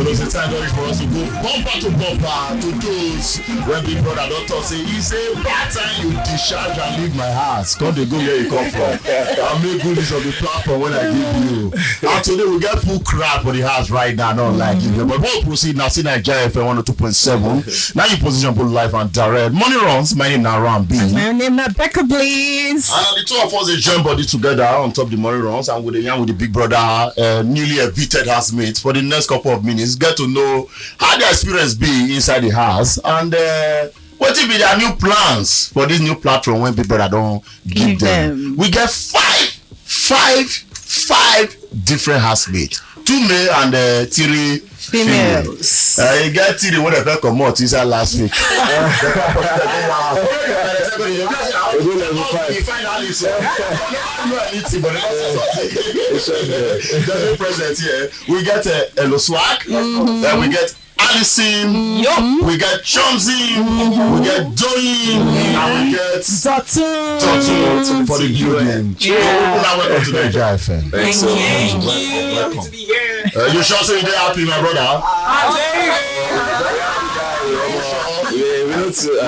Well, it's a time for us to go bumper to bumper to those when Big Brother Doctor say, it's a bad time you discharge and leave my house. Come to go where you come from. I'll make good use of the platform when I give you. And today we get full crowd for the house right now, not like you. But we'll proceed now. See Naija FM 102.7. Now you position both live and direct. Money runs. My name is Ram B. My name is Becca, please. And the two of us is join body together on top of the money runs and with the Big Brother newly evicted housemates for the next couple of minutes. Get to know how the experience be inside the house and what will be their new plans for this new platform when Big Brother don't give them. We get five different housemates. 2 male and 3 females. You get 3 when they come out inside last week. We get Elo Swag, then we get Allison, we get Chomzy, we get Doyin, and we get Dotun for the building. Welcome to Naija FM. Thank you. Welcome. To be here. You sure say you're happy, my brother?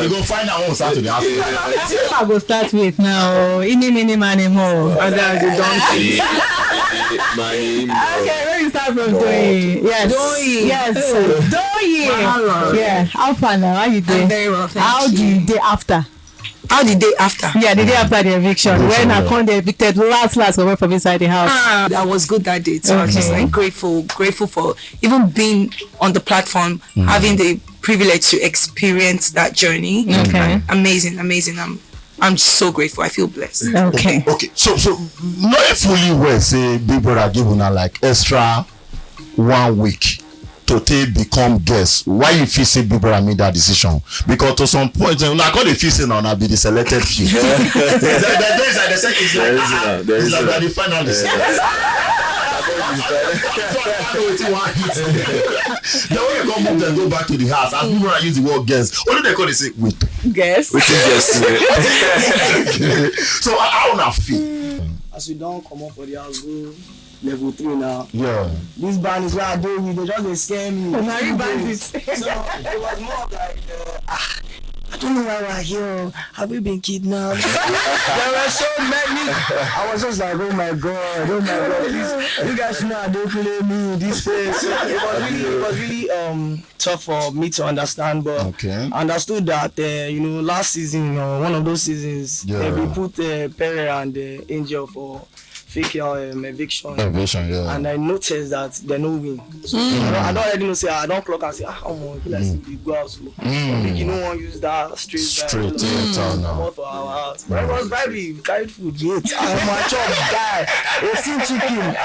We go find out on Saturday. I go start with now. Many more. And then the donkey. Okay, where you start from Doyin? Yes. Doyin. Yes. Doyin. Yeah. How far now? How you doing? Very well, thank How you. the day after? How the day after? Yeah, the day after the eviction. When I come the evicted last away from inside the house. That was good that day. So I was just like grateful for even being on the platform, having the privilege to experience that journey. Okay. Amazing. I'm so grateful. I feel blessed. Okay. So not fully well say Big Brother give una like extra 1 week to take become guest. Why you feel say Big Brother made that decision? Because to some point, like all the feel say now be the selected few. There is like the finalists. Then when you come home and go back to the house, as people use the word guest, what do they call it? Say wait. Guess. So how una feel? As we don't come up for the house, go level 3 now. Yeah. This band is what I do with. They just they scare me. Now you bandits. So it was more like, I don't know why we're here. Have we been kidnapped? There were so many. I was just like, oh my god, please, you guys know how they play me this place. So it was really tough for me to understand, but I understood that last season, one of those seasons, we put Perry and Angel for fake eviction. And I noticed that they no win. So I don't already know, say I don't clock and say, let's go out. So you don't want to use that straight now for our house. But I was vibing, carried food, yet I'm a chop guy. It's in chicken.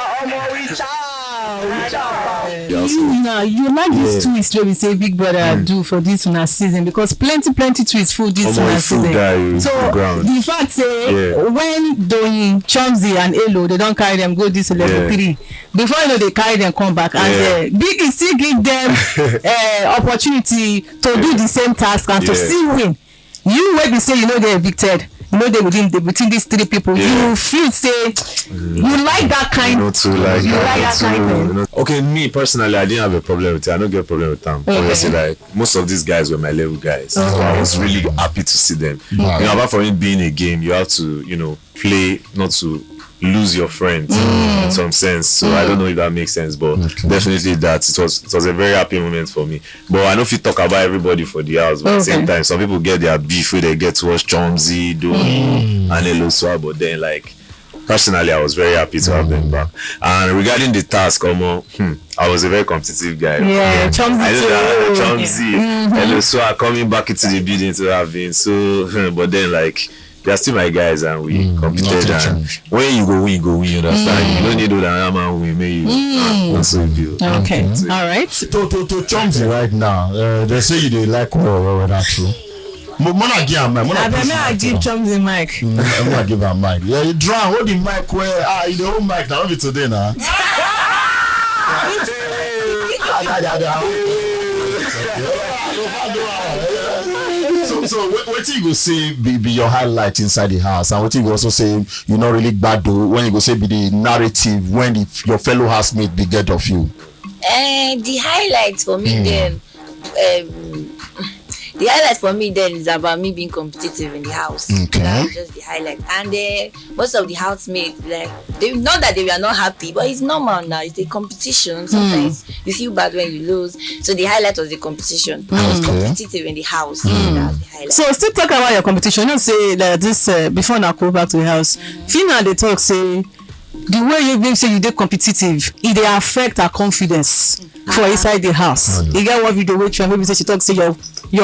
You like this twist wey we say Big Brother do for this una season because plenty twists full this una season. So the fact say when Doyin, Chomzy and Elo they don't carry them go this level 3 before they carry them come back and Big still give them opportunity to do the same task and to still win. You wey be say they evicted. They within these 3 people. You feel say you like that kind. Okay, me personally, I didn't have a problem with it. I don't get a problem with them. Obviously, like most of these guys were my level guys, so I was really happy to see them. Apart from it being a game, you have to play not to lose your friends in some sense. So I don't know if that makes sense, but definitely that it was a very happy moment for me. But I know if you talk about everybody for the house, but at the same time, some people get their beef where they get to watch Chomzy, Doyin, and Elo Swag, but then like personally I was very happy to have them back. And regarding the task, I was a very competitive guy. Chomzy, Elo Swag coming back into the building to have been so but then like they're still my guys and we competed and when you go win, you understand? You don't need to that man win, that's so you. Okay. Alright. To Chomzy right now, they say you like that's true. I give Chomzy mic. I'm gonna give her mic. Yeah, you drown. Hold the mic where the whole mic now. Only today now. So what you go say be your highlight inside the house, and what you go also say not really bad though when you go say be the narrative when your fellow housemate be get of you. The highlight for me then, the highlight for me then is about me being competitive in the house. Okay. That was just the highlight. And most of the housemates, like, they not that they were not happy, but it's normal now. It's a competition. Sometimes you feel bad when you lose. So the highlight was the competition. I was competitive in the house. That was the highlight. So still talk about your competition. You know, say that this before now go back to the house. Fina they talk say the way you say you dey competitive, it dey affect her confidence for inside the house. You get one video which maybe say she talk say your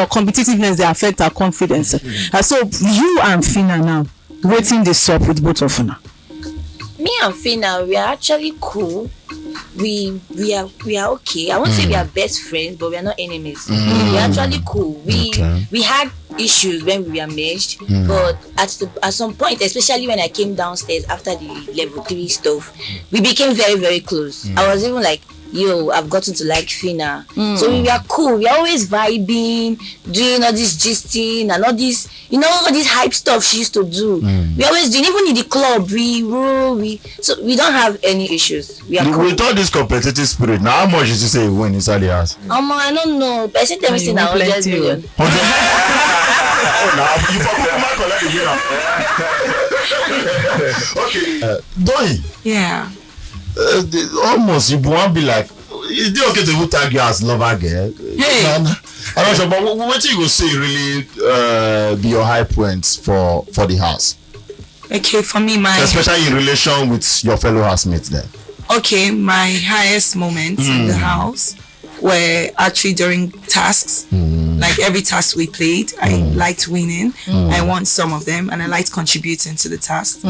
competitiveness dey affect her confidence. So you and Fina now, wetin dey sup with both of una? Me and Fina, we are actually cool. We are okay. I won't say we are best friends, but we are not enemies. We are actually cool. We had issues when we were merged, but at some point, especially when I came downstairs after the level 3 stuff, we became very, very close. I was even like, yo, I've gotten to like Fina. So we are cool. We are always vibing, doing all this gisting and all this, all this hype stuff she used to do. We always do, even in the club, so we don't have any issues. We are cool. With all this competitive spirit, now how much did you say you win inside the house? I don't know. But I think everything now 100 million. Now you okay. Doi. Yeah. Almost you won't be like, is it okay to tag you as lover girl? Hey. I'm not sure, but what you will say really be your high points for the house? Okay, for me, especially in relation with your fellow housemates then. Okay, my highest moments in the house were actually during tasks. Like every task we played, I liked winning. I won some of them, and I liked contributing to the task.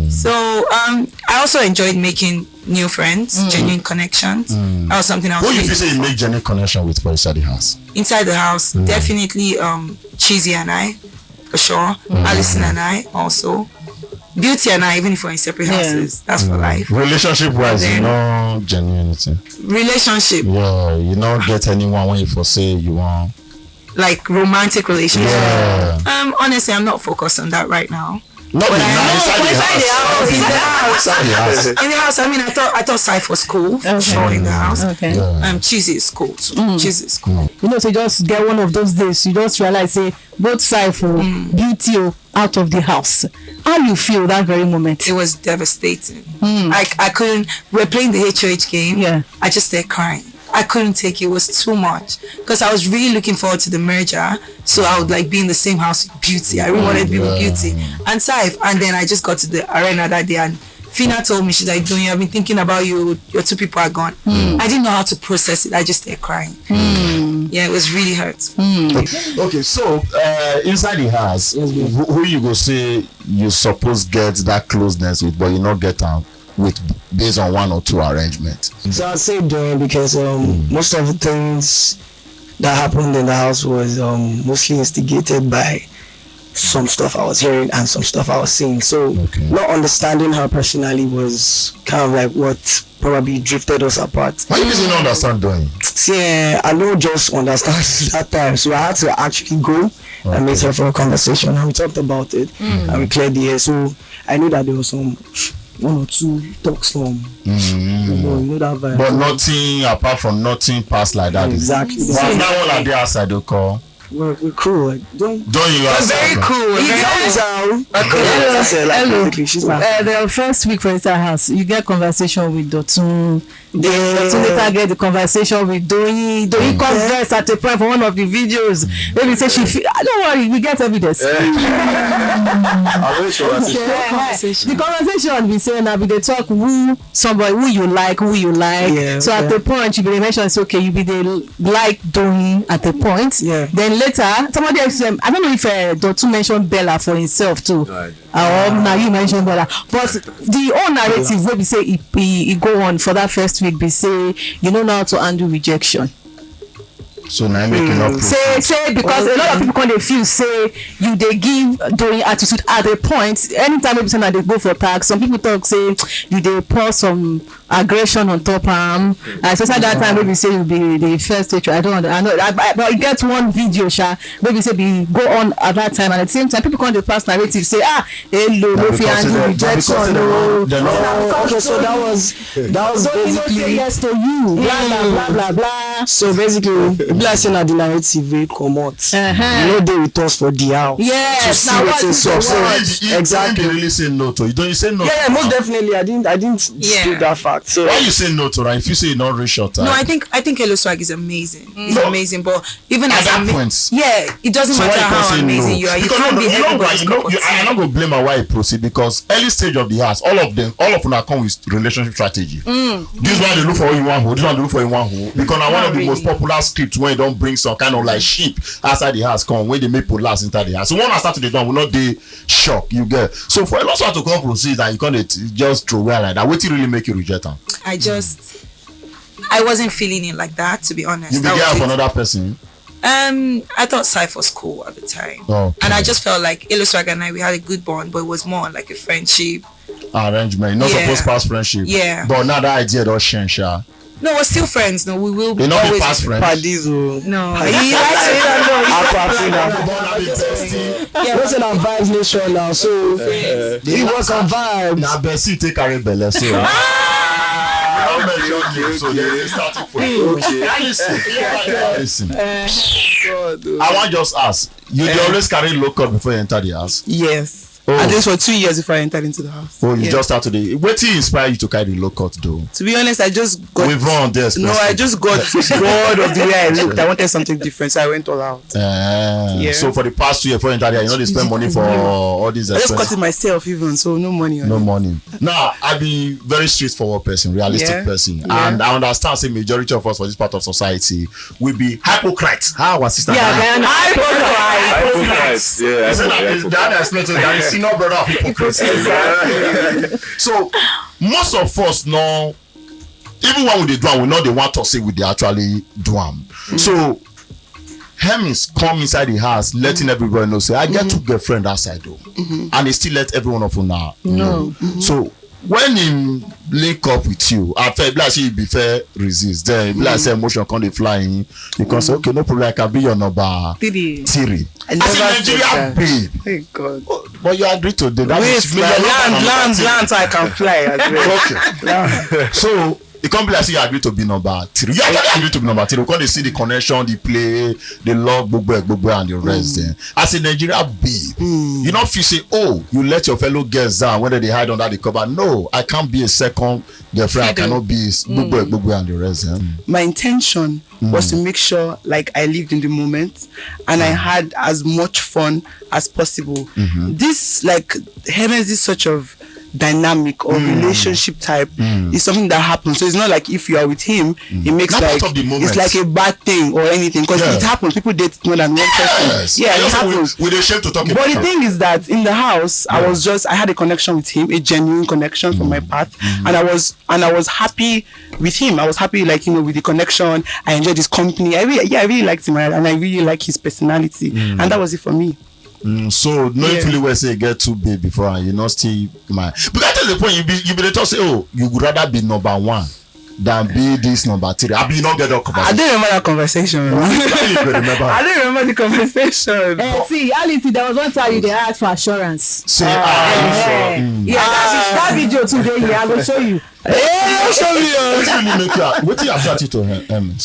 So I also enjoyed making new friends, genuine connections. That was something I was. Who you say you make genuine connection with for inside the house? Inside the house, definitely Cheesy and I, for sure. Allison and I also. Beauty and I, even if we're in separate houses, that's for life. Relationship wise, you know, genuinity. Relationship. Yeah, you don't get anyone when you foresee you want. Like romantic relationship. Yeah. Honestly, I'm not focused on that right now. Not but inside the house. In the house. I mean, I thought Cypher was cool. For sure, in the house. Okay. Cheesy is cool. Cheesy is cool. So just get one of those days. You just realize, say, both Cypher, Beauty out of the house. How you feel that very moment? It was devastating. I couldn't. We're playing the HOH game. Yeah. I just started crying. I couldn't take it. It was too much because I was really looking forward to the merger. So I would like be in the same house with Beauty. I really wanted to be with Beauty and Saif. And then I just got to the arena that day and Fina told me, she's like, Doing, I've been thinking about you. Your 2 people are gone. I didn't know how to process it. I just started crying. Yeah, it was really hurt. Okay, so inside the house, who you go say you suppose get that closeness with, but you not get out with based on 1 or 2 arrangements? So I'd say Doing because most of the things that happened in the house was mostly instigated by some stuff I was hearing and some stuff I was seeing. So not understanding her personally was kind of like what probably drifted us apart. Why you didn't understand Doing? Yeah, I don't just understand that time. So I had to actually go and meet her for a conversation, and we talked about it and we cleared the air. So I knew that there was some 1 or 2 talks from you know that vibe. But nothing apart from nothing past like that. Exactly. But now one of the outside they call. We're cool. Like, don't you are very cool. The first week for inside house, you get conversation with Dotun. Dotun later get the conversation with Doyi. Doyi comes first at a point for one of the videos. Maybe say she feel, don't worry, we get evidence. The conversation we say now, we they talk somebody who you like. Yeah, so at the point you be mention, it's okay, you be the like Doyi at the point. Yeah. Then later, somebody else, I don't know if Dotun mentioned Bella for himself too. Now you mentioned Bella. But the whole narrative where we say he go on for that first week, we say you know how to handle rejection. So now making up say because a lot of people they feel say you they give Doing attitude at a point. Anytime maybe say they go for tax, some people talk say you they pour some aggression on top especially that time maybe say you be the first teacher. I know but you get one video maybe say be go on at that time, and at the same time people come the past narrative say hello no fear and rejection okay, so that was basically yes to you blah blah blah. So basically blessing at the narrative will come out. No day with us for the house. Yes, now what is so exactly. You really say no to you? Don't you say no? Yeah, most definitely. I didn't dispute that fact. So why you say no to her if you say you not reach short time? No, I think Hello Swag is amazing. It's amazing, but even at that point, it doesn't matter how amazing you are. You can't be everybody's cup of tea. I'm not gonna blame her why I proceed, because early stage of the house, all of them come with relationship strategy. This one they look for in one hole, this one they look for in one hole, because now one of the most popular scripts when you don't bring some kind of like sheep outside the house come when they make police inside the house. So when I start to the done will not be shock you get. So for a lot to come proceed and you can't just throw away like that, what really make you reject them? I wasn't feeling it like that, to be honest. You began for another person? I thought Cypher was cool at the time. Okay. And I just felt like Hello Swag and we had a good bond, but it was more like a friendship arrangement, not supposed past friendship. Yeah. But now that idea does change. No, we're still friends. No, we will be. You're not past friends. No. What's an Vibes Nation now? So he was on Vibes. Now Bessie take Karen Bella. So they started for listen. I want to just ask. You always carry local before you enter the house? Yes. At least for 2 years before I entered into the house. Oh, you just started it. What did inspire you to carry the low cut though? To be honest, I just got. We've run this. No, I just got bored of the way I looked. I wanted something different, so I went all out. So for the past 2 years before you entered here, they spend money for all these expenses. I just cut it myself even, so no money on No it. money. Now, I be very straightforward person, realistic person. And I understand say majority of us for this part of society will be hypocrites. How our sister? Hypocrites. Yeah, that is senior brother of hypocrites. So most of us know, even when we do we know they want to say we they actually do them. So Hermes come inside the house, letting everybody know say I get two girlfriend outside though, and they still let everyone of them know. So when him link up with you, after like he be fair resist, then like say emotion come dey flying, you can say okay no problem, I can be your number 3. I never Nigeria babe. Thank God. But you agree to that. Land so I can fly. Okay. So the company say you agree to be number 3. You actually agree to be number 3 because they see the connection, the play, the love, bobo, and the rest. Then as a Nigeria babe, you don't feel say, oh, you let your fellow girls down whether they hide under the cover. No, I can't be a second girlfriend. I cannot be bobo, and the rest. My intention was to make sure like I lived in the moment and I had as much fun as possible. This like Hermes is such of dynamic or relationship type is something that happens. So it's not like if you are with him, it makes like it's like a bad thing or anything, because it happens. People date more than one person. Yeah, it happens. We're ashamed to talk about. But the thing is that in the house, I had a connection with him, a genuine connection from my part, and I was happy with him. I was happy, like, you know, with the connection. I enjoyed his company. I really liked him, and I really like his personality, and that was it for me. So no really well say get too big before you not still my. But that is the point. You be the talk say, oh, you would rather be number 1 than be this number 3. I be not get that conversation. I don't remember that conversation. I don't remember the conversation. See, Alice, there was one time they asked for assurance. Say, that video today. I will show you. What do you attract you to him?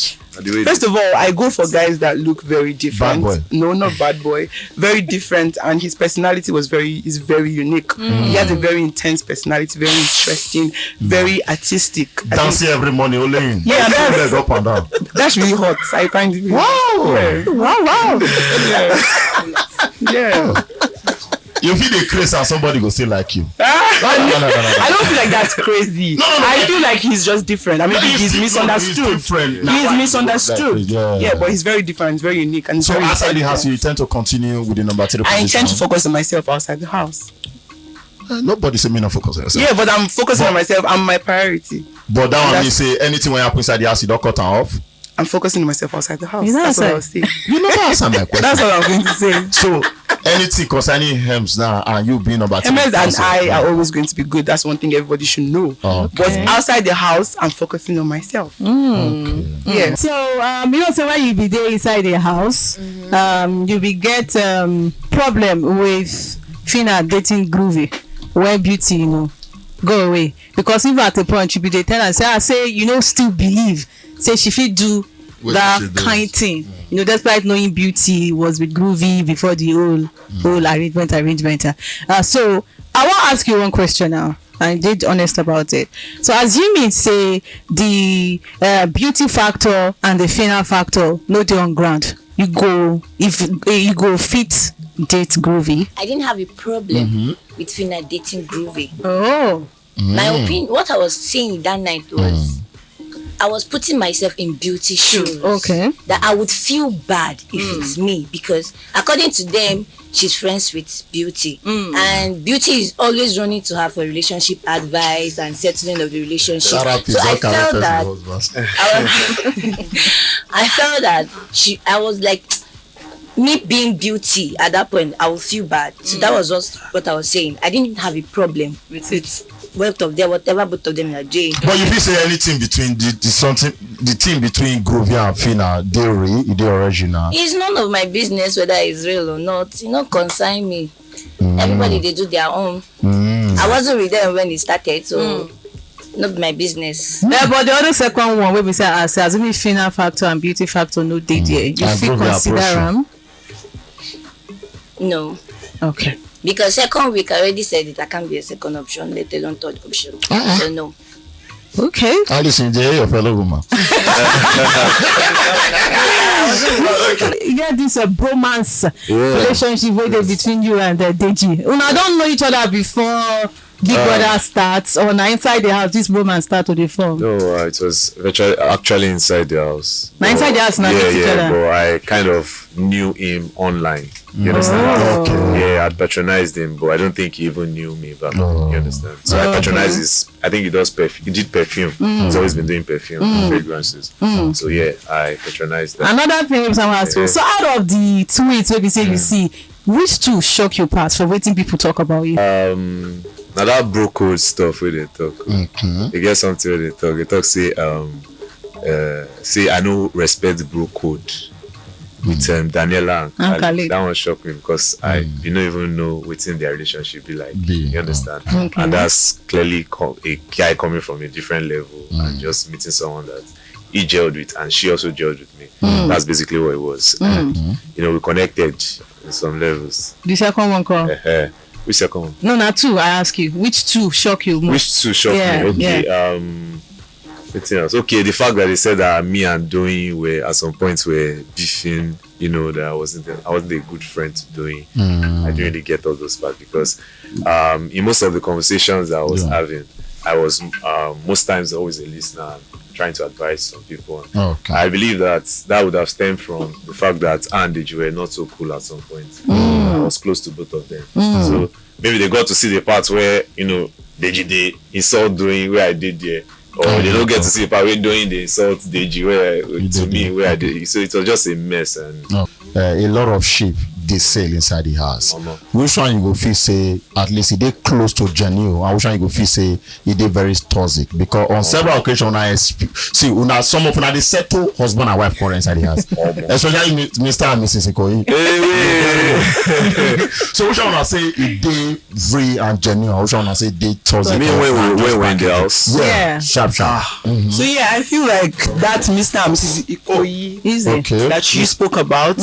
First of all, I go for guys that look very different. Bad boy. No, not bad boy. Very different, and his personality is very unique. He has a very intense personality, very interesting, very artistic. Dancing every morning, only. Yeah, that's up and down. That's really hot. I find it. Wow! Yeah. You feel the craze and somebody go say like you. No. I don't feel like that's crazy. I feel like he's just different. I mean, he's misunderstood. He's misunderstood. Yeah, but he's very different. He's very unique. And so outside the house, you tend to continue with the number 3 position. I intend to focus on myself outside the house. Nobody say me not focus on yourself. Yeah, but I'm focusing on myself. I'm my priority. But that one means say anything when happens inside the house, you don't cut her off. I'm focusing on myself outside the house. You know That's what I was saying. You never answer my question. That's what I'm going to say. So, anything concerning Hems now, and you being number 2. Hems and I are always going to be good. That's one thing everybody should know. Okay. But outside the house, I'm focusing on myself. Okay. Yeah. So, you know, so when you be there inside the house, you will get problem with Fina dating Groovy, where Beauty, you know, go away. Because if at a point you be the tell and say, you know, still believe, say she fit do that kind thing. You know, despite knowing Beauty was with Groovy before the whole arrangement. So I want to ask you one question now. And did honest about it. So assuming say the beauty factor and the final factor no dey on ground, you go fit date Groovy. I didn't have a problem with Fina dating Groovy. Oh. My opinion, what I was saying that night was, I was putting myself in Beauty shoes. Okay. That I would feel bad if it's me, because according to them, she's friends with Beauty, and Beauty is always running to her for relationship advice and settling of the relationship. So I felt that I felt that I was like, me being Beauty at that point, I would feel bad. So that was just what I was saying. I didn't have a problem with it. Both of them, whatever both of them are doing. But if you say anything between the thing between Groovy and Fina, they original. It's none of my business whether it's real or not. You know, concern me. Everybody they do their own. I wasn't with them when it started, so not my business. Yeah, but the other second one where we say assuming Fina factor and Beauty factor no date there, you feel consider them? No. Okay. Because second week I already said it, I can't be a second option, let alone third option. So no. Okay. I listen to your fellow woman. You get this bromance relationship where between you and Deji. Una don't know each other before Big Brother starts, or now inside the house this romance start to the form. No, it was actually inside the house. Now inside the house, not each other. But I kind of knew him online. You understand? Okay. Yeah, I patronized him, but I don't think he even knew me back then. You understand? So I patronized his. I think he does perfume. He did perfume. He's always been doing perfume, fragrances. So yeah, I patronized that. Another thing someone asked you. So out of the tweets where we say you see, which two shock you past for waiting people talk about you? Now that bro code stuff where they talk, they get something where they talk. They talk say I know respect bro code with Daniela and Khalid. That one shocked me because I don't even know within their relationship be like. You understand? And that's clearly a guy coming from a different level and just meeting someone that he gelled with and she also gelled with me. That's basically what it was. And, you know, we connected in some levels. The second one call. Which second one? No, not two. I ask you, which two shock you most? Which two shock me? Okay. Else. Okay, the fact that they said that me and Doing were at some point were beefing, you know, that I wasn't a good friend to Doing. I didn't really get all those parts because in most of the conversations I was having, I was most times always a listener and trying to advise some people. I believe that would have stemmed from the fact that and Deji were not so cool at some point. I was close to both of them. So maybe they got to see the parts where, you know, Deji they insult Doing where I did there. Or they don't get to see the part where Doing the insult Deji where I did. So it was just a mess. And a lot of sheep they sail inside the house. Which one you go feel say at least they close to genuine, and which one you go feel say he did very toxic? Because on several occasions I see some of they settle husband and wife quarrel inside the house. Especially Mr. and Mrs. Ikoyi. So which one I say he did free and genuine, which one I say they toxic? I mean when we were in the house. Sharp. So yeah, I feel like that Mr. and Mrs. Ikoyi that you spoke about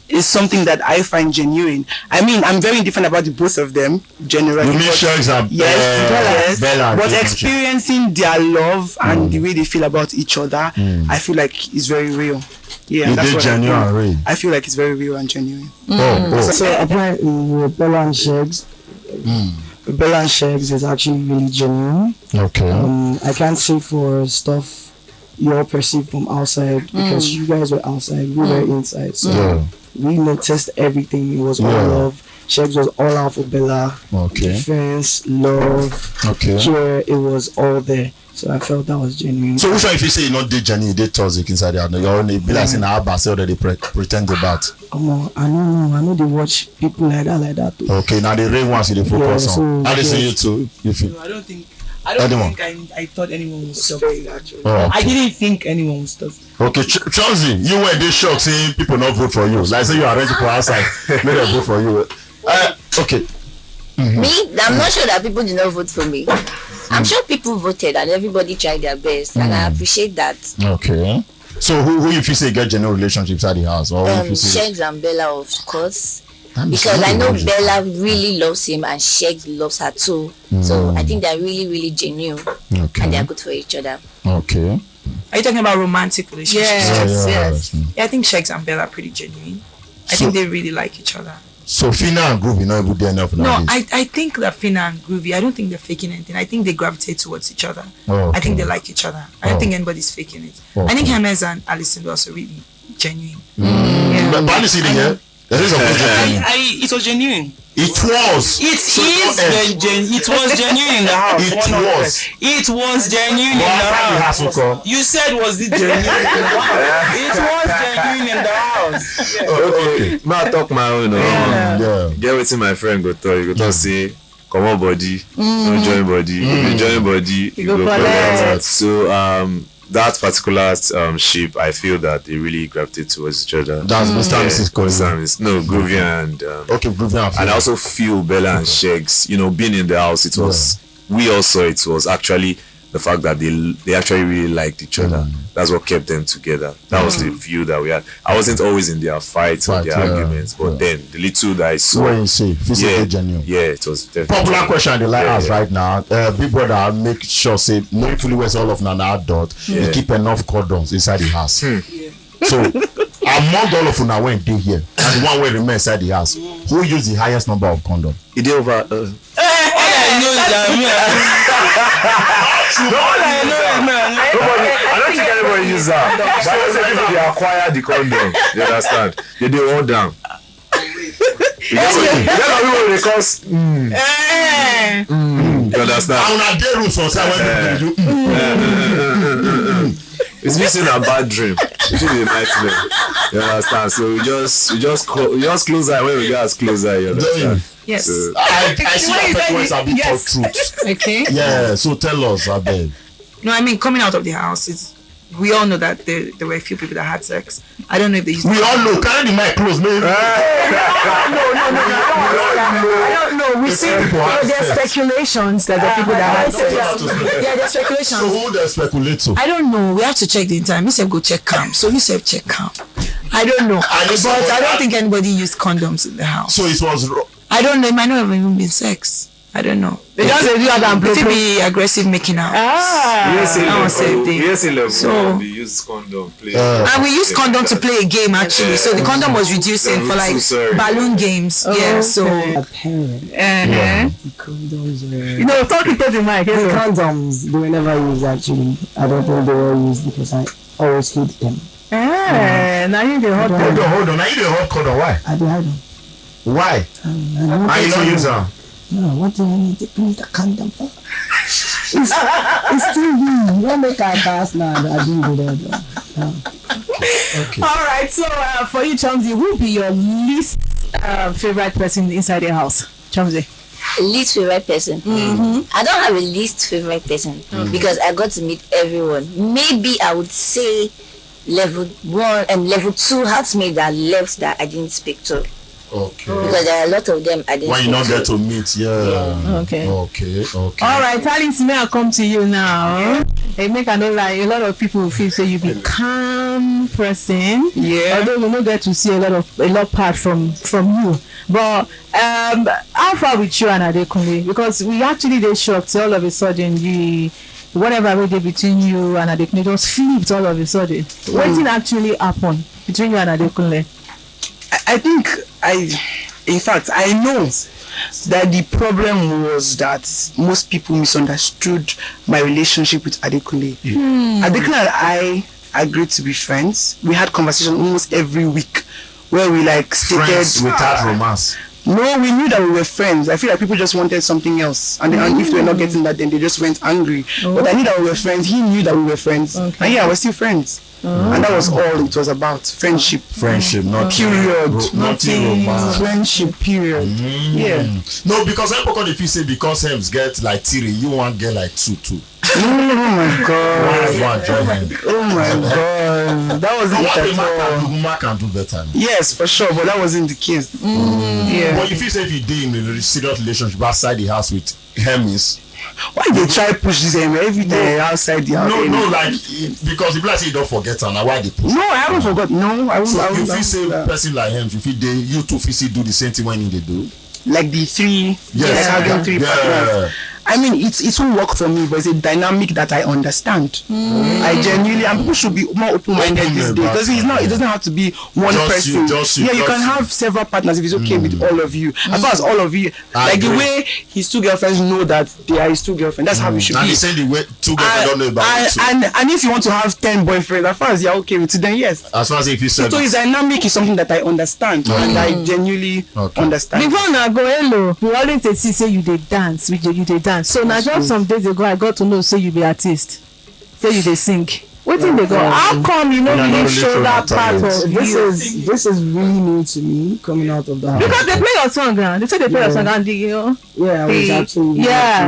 is something that I find genuine. I mean, I'm very indifferent about the both of them generally. You mean yes, but experiencing their love and the way they feel about each other, I feel like it's very real. Yeah, that's what genuine. I feel like it's very real and genuine. So apparently, Bella and Shegs. Bella and Shegs is actually really genuine. Okay. I can't say for stuff you all perceive from outside because you guys were outside, we were inside. So we noticed everything. It was all love. Shegs was all out for Bella. Okay. Defense, love, care, it was all there. So I felt that was genuine. So which one if you say you not did Jenny, you did toxic inside there? You're only be like saying I say that they pretend about. I know they watch people like that too. Okay, now the real ones you they focus on. How they say you too? You feel? No, I don't think I thought anyone was toxic actually. Okay. I didn't think anyone was toxic. Okay, Chelsea, you were this shocked seeing people not vote for you. Like say you are ready to go outside, make them vote for you. Okay. Me, I'm not sure that people did not vote for me. I'm sure people voted and everybody tried their best, and I appreciate that. Okay. So who if you say get genuine relationships at the house, or if you say Shegs and Bella, of course, because I know Bella really loves him and Shegs loves her too. So I think they're really, really genuine, and they're good for each other. Okay. Are you talking about romantic relationships? Yes. Yeah, I think Shegs and Bella are pretty genuine. I think they really like each other. So Fina and Groovy not even there enough No, I think that Fina and Groovy, I don't think they're faking anything. I think they gravitate towards each other. I think they like each other. I don't think anybody's faking it. I think Hermes and Alison were also really genuine. Yeah. But honestly, there is a It was genuine. It was. It was genuine in the house. It was genuine in the house. You said was it genuine in the house? It was genuine in the house. Okay. Now talk my own. Get waiting my friend go tell you. Go say come on body, no join body. You join body, you go collect. So that particular ship, I feel that they really gravitated towards each other. That's Mr. No, Groovy and Groovy and I also feel Bella and Shegs, being in the house, it was we also it was actually the fact that they actually really liked each other. That's what kept them together. That was the view that we had. I wasn't always in their fights or their arguments, but then the little that I saw, when you see physically genuine. Yeah, it was definitely popular question they like us right now. Big Brother make sure say knowing fully well all of Nana adult, you keep enough condoms inside the house. So among all of you now when they here and the one where remain inside the house, who use the highest number of condoms? It over I don't think anybody use that. But I say people they acquire the condom. You understand? They all down. They cost. You understand? It's missing a bad dream. It's really a nightmare. You understand? So we just close eye when we get as close eye. You understand? Yes. So, I see your frequency a bit of truth. Okay. Yeah. So tell us, Abel. No, I mean coming out of the house we all know that there were a few people that had sex. I don't know if they used. We all know. Carry the mic close, man. No. I don't know. We see there's speculations that the people that had sex. Yeah, there's speculations. So who they speculate to? I don't know. We have to check the internet. Myself go check camp. So myself check camp. I don't know. But I don't think anybody used condoms in the house. So it was. I don't know. It might not have even been sex. I don't know. They just do that and be aggressive making out. So we use condom play. And we use condom to play a game actually. So the condom was reducing for like balloon games. Yeah. So. Condoms were. You know, talk it to the mic. The condoms they were never used actually. I don't think they were used because I always hid them. Now you the hot condom. Hold on. Now you the hot condom. Why? I did hide them. Why? I don't use them. No, what do you need to put the condom for? It's still you. Don't make our pass now. I didn't do that. Okay. All right. So for you, Chomzy, who will be your least favorite person inside the house? Chomzy. Least favorite person. I don't have a least favorite person because I got to meet everyone. Maybe I would say level 1 and level 2 housemates that left that I didn't speak to. Okay. Because there are a lot of them I didn't. When you not get to meet, Okay. All right, Alice, may I come to you now? Hey, make I know like a lot of people feel say you be calm person. Yeah. Although we don't get to see a lot part from you. But how far with you and Adekunle? Because we actually they shocked all of a sudden whatever we did between you and Adekunle just flipped all of a sudden. What did actually happen between you and Adekunle? I think in fact, I know that the problem was that most people misunderstood my relationship with Adekunle. Adekunle and I agreed to be friends. We had conversations almost every week where we like stated friends without romance. No, we knew that we were friends. I feel like people just wanted something else. And if they were not getting that, then they just went angry. But I knew that we were friends. He knew that we were friends. And we're still friends. And that was all it was about. Friendship. Not period. Nothing romance. Friendship, period. Yeah. No, because if you say because Hems get like 3, you want get like 2. Oh my god. Oh my god. That wasn't it at all. Woman can do better. Yes, for sure, but that wasn't the case. Yeah. But if you say if you did in a serious relationship outside the house with Hemis, why they try push this every day outside the house? No, like because if I say you don't forget her, now why they push? No, I haven't forgot. No, I won't. So if you say person like him, if you two do the same thing when they do, like the 3, having 3 partners. I mean, it won't work for me, but it's a dynamic that I understand. I genuinely, and people should be more open-minded these days because it doesn't have to be one person. You can have several partners if it's okay with all of you. As far as all of you, like the way his 2 girlfriends know that they are his 2 girlfriends, that's how we should be. And the same way 2 girlfriends don't know about it. And if you want to have 10 boyfriends, as far as you're okay with it, then yes. As far as if you said so his dynamic is something that I understand and I genuinely understand. Before now go hello, we always say you dey dance, you dey dance. So now just some days ago I got to know say you be artist, say you dey sing. Wetin dey go? How come you no really show that part of you? This is really new to me coming out of the house. Because they play your song, they say they play your song and I was actually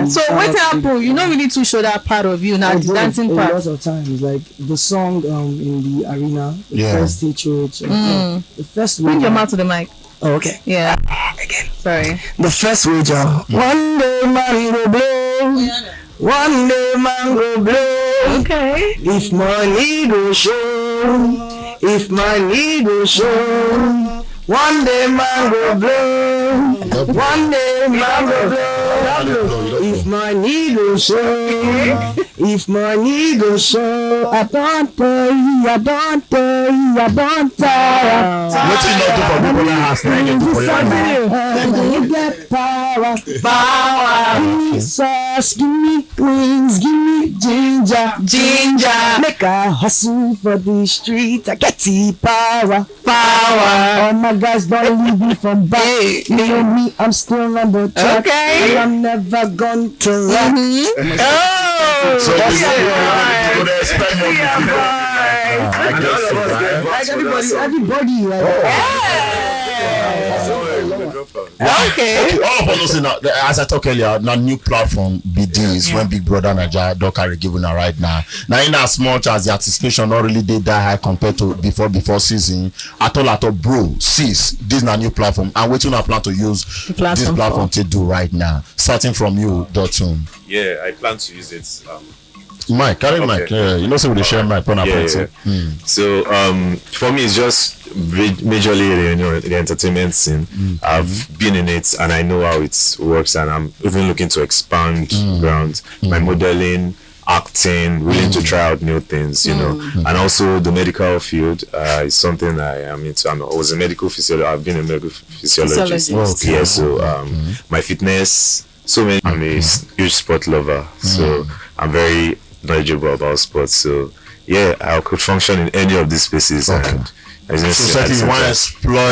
so wetin happen? You no really to show that part of you now, the dancing part. A lot of times, like the song in the arena, the first HOH, the first. Bring your mouth to the mic. Oh, okay. Yeah. Again. Sorry. The first wager. One day man go blow. One day man go blow. Okay. If money go show. If money go show. One day man go blow. One day man go blow. If money go show. If money go show. I don't tire. What you not do for people that has you get power. Jesus, give me queens, give me ginger. Make I hustle for the street. I get the power. All my guys don't leave me from back. You know me, I'm still on the track. Okay. I'm never going to rock. So you could expect more everybody. Okay. All of us know, as I talked earlier, now new platform be this when Big Brother Naija don't carry giving her right now. Now in as much as the anticipation not really did that high compared to before season, at all bro, sis, this is a new platform. And what you not plan to use this platform to do right now? Starting from you, Dotun. Yeah, I plan to use it. Mike, carry Mike. You know, so we share Mike. So for me, it's just majorly the entertainment scene. I've been in it and I know how it works, and I'm even looking to expand grounds. My modeling, acting, willing to try out new things, you know, and also the medical field is something I am into. I was a medical physiologist. I've been a medical physiologist. Yeah, so my fitness. I'm a huge sport lover, so I'm very knowledgeable about sports. So yeah, I could function in any of these spaces. And so certainly you want to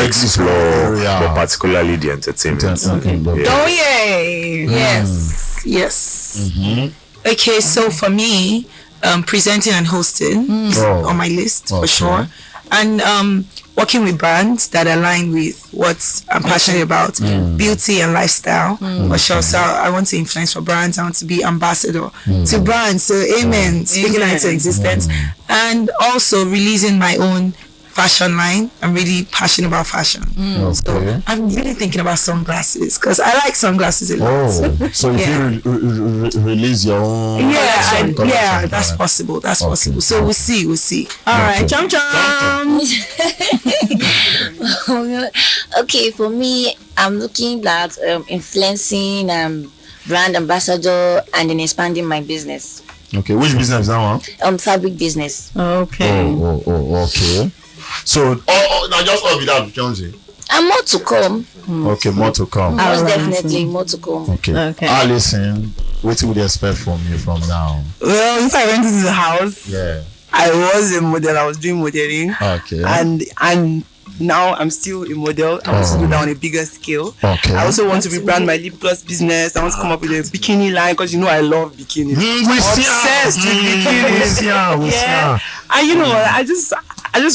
explore, but particularly the entertainment. Oh yeah, yes. Okay, so for me, presenting and hosting is on my list for sure, and working with brands that align with what I'm passionate about, beauty and lifestyle for sure. So I want to influence for brands. I want to be ambassador to brands. So amen, speaking into existence, and also releasing my own fashion line. I'm really passionate about fashion. So I'm really thinking about sunglasses because I like sunglasses a lot. So if you release your own that's possible. Possible. So we'll see. All right, Chom. Okay, for me, I'm looking at influencing brand ambassador and then expanding my business. Okay, which business is that one? Fabric business. Okay. Okay. So, now just all without Jonesy. And more to come. Okay, more to come. Most definitely more to come. Okay. Alison, what would you expect from you from now? Well, if I went into the house, I was a model. I was doing modeling. Okay. And now I'm still a model. I want to do that on a bigger scale. Okay. I also want to rebrand my lip gloss business. I want to come up with a bikini line because you know I love bikinis. Obsessed with bikinis. Yeah. And you know, I just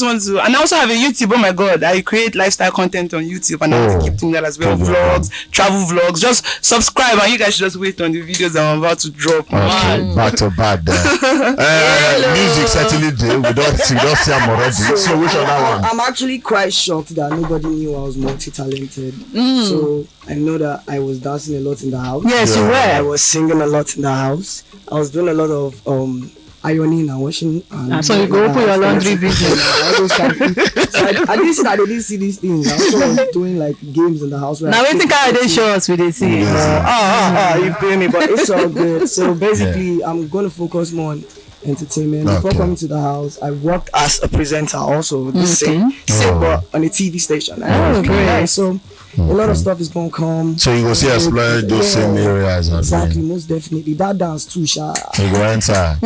want to, and I also have a YouTube. Oh my God, I create lifestyle content on YouTube, and I want to keep doing that as well. Vlogs, travel vlogs. Just subscribe, and you guys should just wait on the videos I'm about to drop. Okay, back to back there. Music certainly did. We don't see them already. So which other one? I'm actually quite shocked that nobody knew I was multi-talented. So I know that I was dancing a lot in the house. Yes, you were. I was singing a lot in the house. I was doing a lot of ironing and washing. And so you go open your laundry business. I didn't see that they didn't see these things. I also was doing like games in the house. Now we think I did show us with this. You pay me, but it's all good. So basically, I'm going to focus more on entertainment. Before coming to the house, I worked as a presenter also. The same, but on a TV station. So a lot of stuff is gonna come. So you go see explore those same areas. Exactly, most definitely. That dance too, Sha. You go enter.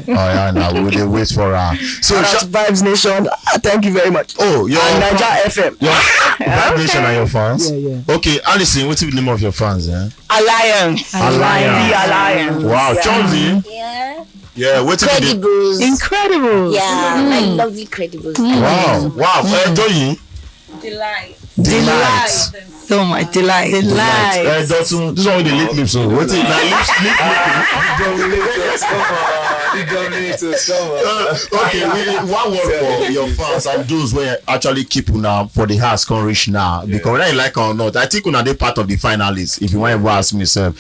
Now we wait for her. So Vibes Nation, thank you very much. Oh, your Naija FM. Vibes Nation are your fans. Yeah. Okay, Alison, what's the name of your fans? Alliance. The Alliance. Wow, Chomzi. Yeah, what's it? Incredible. Yeah, like lovely credibles. Wow. Doyin. Delight. So much delight. This one with the lip lips. So what's it? Okay, one word for your fans and those where actually keep now for the house can reach now, because whether you like or not, I think una they part of the finalists. If you want to ask me, to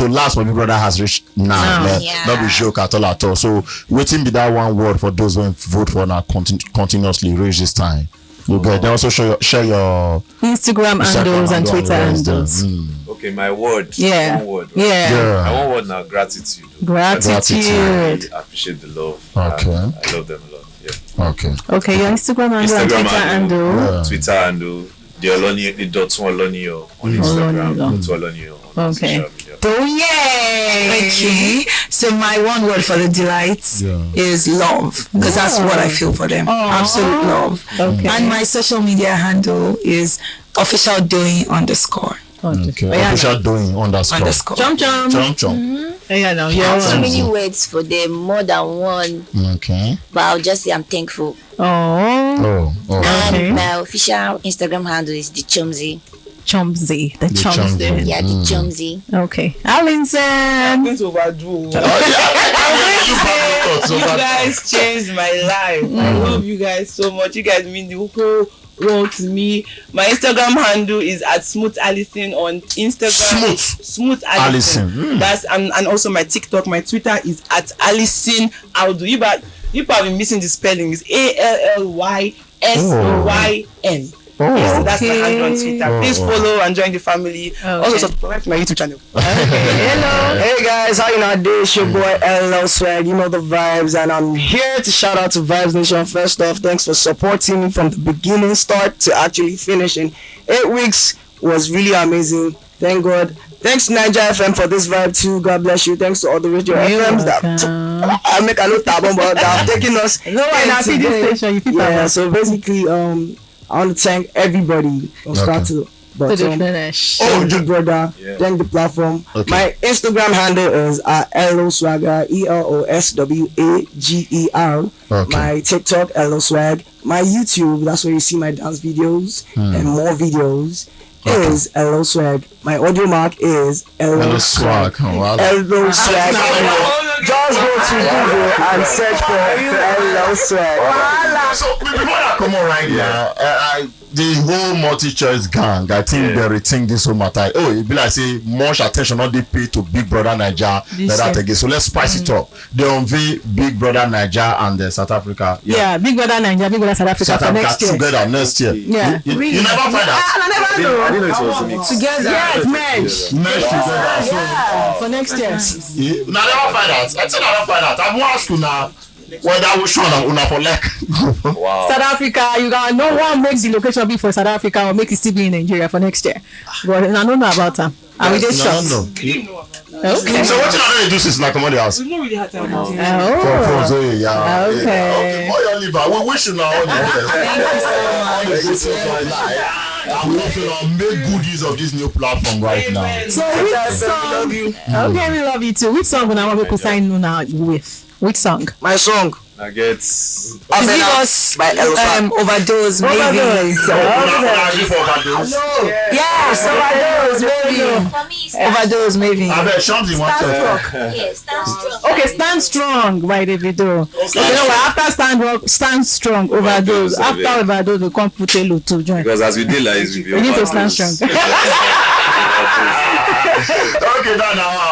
last my big brother has reached now, not be joke at all. So waiting be that one word for those who vote for now continuously reach this time. You get. Then also share your Instagram handles and Twitter handles. Okay, my word. Yeah. One word. Right? Yeah. My one word now, gratitude. Gratitude. I appreciate the love. Okay. I love them a lot. Yeah. Okay, your Instagram handle and Twitter handle. Twitter handle. The Olonio on Instagram. Olonio on social media. Okay, so my one word for the delights is love, because that's what I feel for them. Absolute love. Okay. And my social media handle is officialdoing_. Okay. Official doing underscore. Chom. Yeah, no. I have so many words for them, more than one. Okay. But I'll just say I'm thankful. Oh. And my official Instagram handle is the Chomzi. Chomzi. The Chomzi. Yeah, the Chomzi. Okay. Alison. I'm going to overdo. You guys changed my life. I love you guys so much. You guys mean the whole world to me. My Instagram handle is at Smooth Alison on Instagram. Smooth Alison. That's and also my TikTok, my Twitter is at Alison Aldo. You probably been missing the spelling. It's ALLYSOYN. Yes, that's my handle on Twitter. Please follow and join the family. Also subscribe to my YouTube channel. Hello. Hey guys, how you know? This your boy LL Swag. You know the vibes, and I'm here to shout out to Vibes Nation. First off, thanks for supporting me from the beginning, start to actually finish in 8 weeks. Was really amazing. Thank God. Thanks to Naija FM for this vibe too. God bless you. Thanks to all the radio FMs that I make a lot of about that taking us. So basically, I want to thank everybody from start to bottom. Thank Big Brother, thank the platform. My Instagram handle is LOSwagger, ELOSWAGER. My TikTok, LOSwag. My YouTube, that's where you see my dance videos and more videos, is LOSwag. My audio mark is LOSwag. LOSwag. Just go to Google and search for LOSwag. So before I come on right now, the whole multi-choice gang, I think they rethink this whole matter. It be like say much attention not they pay to Big Brother Naija that again. So let's spice it up. They unveil Big Brother Naija and South Africa. Yeah, Big Brother Naija, Big Brother South Africa for next year. Together next year. Yeah. You never find out. I never know. I didn't know it was a mix. Together. Yes, merge together. For next year. You never find out. I said I never find out. I'm asked to now. Whether we show una for like South Africa, you got no one makes the location be for South Africa or make it still be in Nigeria for next year. But I don't know about them. I will just shocked. Okay. So what you gonna do since like come on the house? We don't really have time now. For yeah. Okay. Boy, Oliver, we wish you now all the best. Thank you so much. I'm hoping I'll make good use of this new platform right now. So which song? Okay, we love you too. Which song will I want to sign you now with? Which song? My song. I get. Give us by overdose, maybe. Yes, overdose, maybe. For me, Overdose, maybe. I bet Shamsi wants to. yes, stand strong. Okay, Stand Strong by Davido. So you know what? After Stand Strong, Overdose. After Overdose, we come put Elo to join. Because as we did like this, We need to stand strong. Okay, now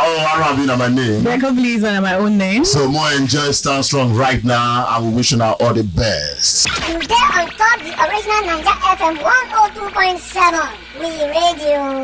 R&B na my name. Becca Bleeze and my own name. So more enjoy Stand Strong right now, and we wishing her all the best. You get on top the original Naija FM 102.7. We radio.